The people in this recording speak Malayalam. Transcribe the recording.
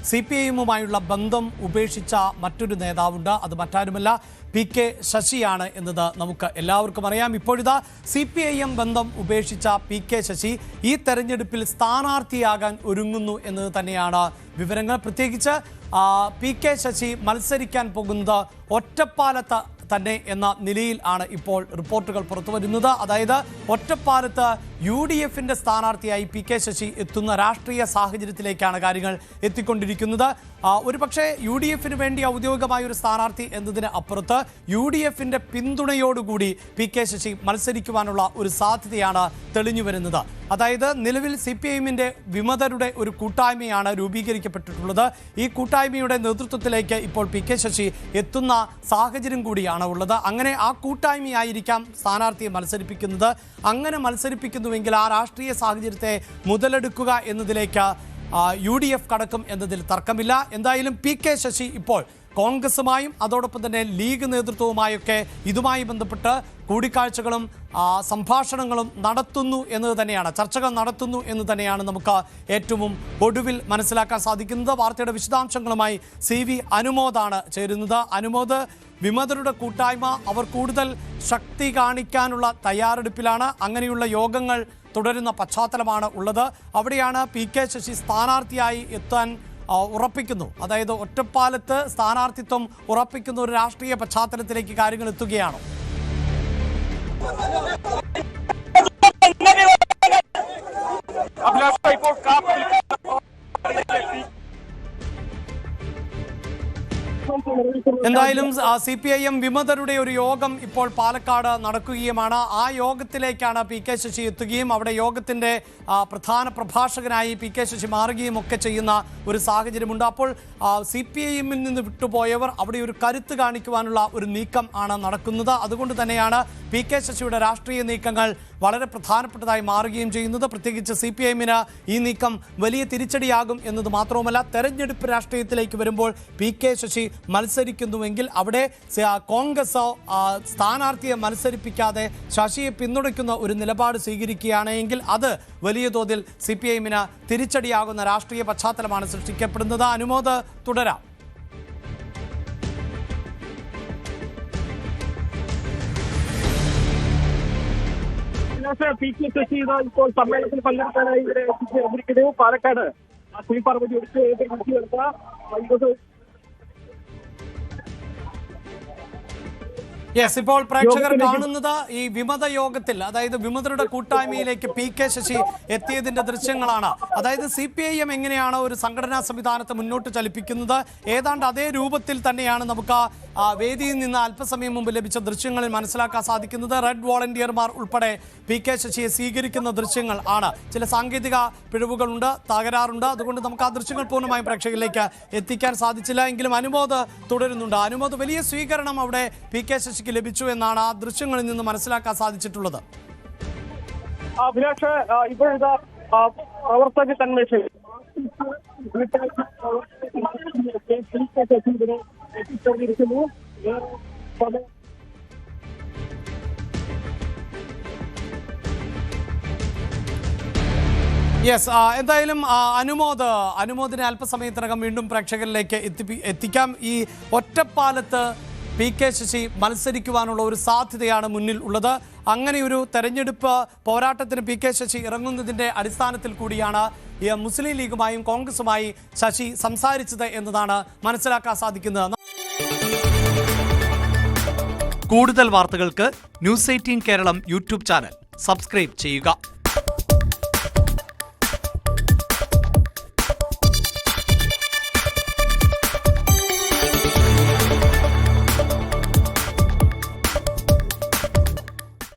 CPIയുമായുള്ള ബന്ധം ഉപേക്ഷിച്ച മറ്റൊരു നേതാവുണ്ട്. അത് മറ്റാരുമല്ല, PK ശശിയാണ് എന്നത് നമുക്ക് എല്ലാവർക്കും അറിയാം. ഇപ്പോഴിതാ CPIM ബന്ധം ഉപേക്ഷിച്ച PK ശശി ഈ തെരഞ്ഞെടുപ്പിൽ സ്ഥാനാർത്ഥിയാകാൻ ഒരുങ്ങുന്നു എന്നത് തന്നെയാണ് വിവരങ്ങൾ. പ്രത്യേകിച്ച് PK ശശി മത്സരിക്കാൻ പോകുന്നത് ഒറ്റപ്പാലത്ത് തന്നെ എന്ന നിലയിൽ ആണ് ഇപ്പോൾ റിപ്പോർട്ടുകൾ പുറത്തു വരുന്നത്. അതായത് ഒറ്റപ്പാലത്ത് UDFന്റെ സ്ഥാനാർത്ഥിയായി PK ശശി എത്തുന്ന രാഷ്ട്രീയ സാഹചര്യത്തിലേക്കാണ് കാര്യങ്ങൾ എത്തിക്കൊണ്ടിരിക്കുന്നത്. ഒരുപക്ഷെ UDFന് വേണ്ടി ഔദ്യോഗികമായ ഒരു സ്ഥാനാർത്ഥി എന്നതിന് അപ്പുറത്ത് UDFന്റെ പിന്തുണയോടുകൂടി PK ശശി മത്സരിക്കുവാനുള്ള ഒരു സാധ്യതയാണ് തെളിഞ്ഞു വരുന്നത്. അതായത് നിലവിൽ CPIMന്റെ വിമതരുടെ ഒരു കൂട്ടായ്മയാണ് രൂപീകരിക്കപ്പെട്ടിട്ടുള്ളത്. ഈ കൂട്ടായ്മയുടെ നേതൃത്വത്തിലേക്ക് ഇപ്പോൾ PK ശശി എത്തുന്ന സാഹചര്യം കൂടിയാണ് ഉള്ളത്. അങ്ങനെ ആ കൂട്ടായ്മയായിരിക്കാം സ്ഥാനാർത്ഥിയെ മത്സരിപ്പിക്കുന്നത്. അങ്ങനെ മത്സരിപ്പിക്കുന്നുവെങ്കിൽ ആ രാഷ്ട്രീയ സാഹചര്യത്തെ മുതലെടുക്കുക എന്നതിലേക്ക് UDF കടക്കും എന്നതിൽ തർക്കമില്ല. എന്തായാലും PK ശശി ഇപ്പോൾ കോൺഗ്രസുമായും അതോടൊപ്പം തന്നെ ലീഗ് നേതൃത്വവുമായൊക്കെ ഇതുമായി ബന്ധപ്പെട്ട് കൂടിക്കാഴ്ചകളും സംഭാഷണങ്ങളും നടത്തുന്നു എന്നത് തന്നെയാണ്, ചർച്ചകൾ നടത്തുന്നു എന്ന് തന്നെയാണ് നമുക്ക് ഏറ്റവും ഒടുവിൽ മനസ്സിലാക്കാൻ സാധിക്കുന്നത്. വാർത്തയുടെ വിശദാംശങ്ങളുമായി CV അനുമോദാണ് ചേരുന്നത്. അനുമോദ്, വിമതരുടെ കൂട്ടായ്മ അവർ കൂടുതൽ ശക്തി കാണിക്കാനുള്ള തയ്യാറെടുപ്പിലാണ്. അങ്ങനെയുള്ള യോഗങ്ങൾ തുടരുന്ന പശ്ചാത്തലമാണ് ഉള്ളത്. അവിടെയാണ് PK ശശി സ്ഥാനാർത്ഥിയായി എത്താൻ ഉറപ്പിക്കുന്നു. അതായത് ഒറ്റപ്പാലത്ത് സ്ഥാനാർത്ഥിത്വം ഉറപ്പിക്കുന്ന ഒരു രാഷ്ട്രീയ പശ്ചാത്തലത്തിലേക്ക് കാര്യങ്ങൾ എത്തുകയാണോ? എന്തായാലും CPIM വിമതരുടെ ഒരു യോഗം ഇപ്പോൾ പാലക്കാട് നടക്കുകയുമാണ്. ആ യോഗത്തിലേക്കാണ് PK ശശി എത്തുകയും അവിടെ യോഗത്തിന്റെ പ്രധാന പ്രഭാഷകനായി PK ശശി മാറുകയും ഒക്കെ ചെയ്യുന്ന ഒരു സാഹചര്യമുണ്ട്. അപ്പോൾ CPIMൽ നിന്ന് വിട്ടുപോയവർ അവിടെ ഒരു കരുത്ത് കാണിക്കുവാനുള്ള ഒരു നീക്കം ആണ് നടക്കുന്നത്. അതുകൊണ്ട് തന്നെയാണ് PK ശശിയുടെ രാഷ്ട്രീയ നീക്കങ്ങൾ വളരെ പ്രധാനപ്പെട്ടതായി മാറുകയും ചെയ്യുന്നത്. പ്രത്യേകിച്ച് CPIMന് ഈ നീക്കം വലിയ തിരിച്ചടിയാകും എന്നത് മാത്രവുമല്ല, തെരഞ്ഞെടുപ്പ് രാഷ്ട്രീയത്തിലേക്ക് വരുമ്പോൾ PK ശശി മത്സരിക്കുന്നുവെങ്കിൽ അവിടെ കോൺഗ്രസ് സ്ഥാനാർത്ഥിയെ മത്സരിപ്പിക്കാതെ ശശിയെ പിന്തുണയ്ക്കുന്ന ഒരു നിലപാട് സ്വീകരിക്കുകയാണെങ്കിൽ അത് വലിയ തോതിൽ CPIMന് തിരിച്ചടിയാകുന്ന രാഷ്ട്രീയ പശ്ചാത്തലമാണ് സൃഷ്ടിക്കപ്പെടുന്നത്. അനുമോദ്, തുടരാം. PK ശശി ഇപ്പോൾ സമ്മേളനത്തിൽ പങ്കെടുക്കാനായി ഇവിടെ എത്തിച്ചിരിക്കുന്നു. പാലക്കാട് ശ്രീ പാർവതി യെസ്, ഇപ്പോൾ പ്രേക്ഷകർ കാണുന്നത് ഈ വിമത യോഗത്തിൽ, അതായത് വിമതരുടെ കൂട്ടായ്മയിലേക്ക് PK ശശി എത്തിയതിന്റെ ദൃശ്യങ്ങളാണ്. അതായത് CPIM എങ്ങനെയാണ് ഒരു സംഘടനാ സംവിധാനത്തെ മുന്നോട്ട് ചലിപ്പിക്കുന്നത്, ഏതാണ്ട് അതേ രൂപത്തിൽ തന്നെയാണ് നമുക്ക് വേദിയിൽ നിന്ന് അല്പസമയം മുമ്പ് ലഭിച്ച ദൃശ്യങ്ങളിൽ മനസ്സിലാക്കാൻ സാധിക്കുന്നത്. റെഡ് വോളണ്ടിയർമാർ ഉൾപ്പെടെ PK ശശിയെ സ്വീകരിക്കുന്ന ദൃശ്യങ്ങൾ ആണ്. ചില സാങ്കേതിക പിഴവുകളുണ്ട്, തകരാറുണ്ട്. അതുകൊണ്ട് നമുക്ക് ആ ദൃശ്യങ്ങൾ പൂർണ്ണമായും പ്രേക്ഷകരിലേക്ക് എത്തിക്കാൻ സാധിച്ചില്ല. എങ്കിലും അനുമോദ് തുടരുന്നുണ്ട്. അനുമോദ്, വലിയ സ്വീകരണം അവിടെ PK ശശിക്ക് ലഭിച്ചു എന്നാണ് ആ ദൃശ്യങ്ങളിൽ നിന്ന് മനസ്സിലാക്കാൻ സാധിച്ചിട്ടുള്ളത്. അഭിലാഷ്, ഇപ്പോഴത്തെ പ്രവർത്തക തന്മേഷ എത്തിച്ചേർന്നിരിക്കുന്നു. യെസ്, എന്തായാലും അനുമോദിനെ അല്പസമയത്തിനകം വീണ്ടും പ്രേക്ഷകരിലേക്ക് എത്തിക്കാം. ഈ ഒറ്റപ്പാലത്ത് PK ശശി മത്സരിക്കുവാനുള്ള ഒരു സാധ്യതയാണ് മുന്നിൽ ഉള്ളത്. അങ്ങനെ ഒരു തെരഞ്ഞെടുപ്പ് പോരാട്ടത്തിന് PK ശശി ഇറങ്ങുന്നതിൻ്റെ അടിസ്ഥാനത്തിൽ കൂടിയാണ് മുസ്ലിം ലീഗുമായും കോൺഗ്രസുമായി ശശി സംസാരിച്ചത് എന്നതാണ് മനസ്സിലാക്കാൻ സാധിക്കുന്നത്. കൂടുതൽ വാർത്തകൾക്ക് News 18 Keralam YouTube channel subscribe ചെയ്യുക.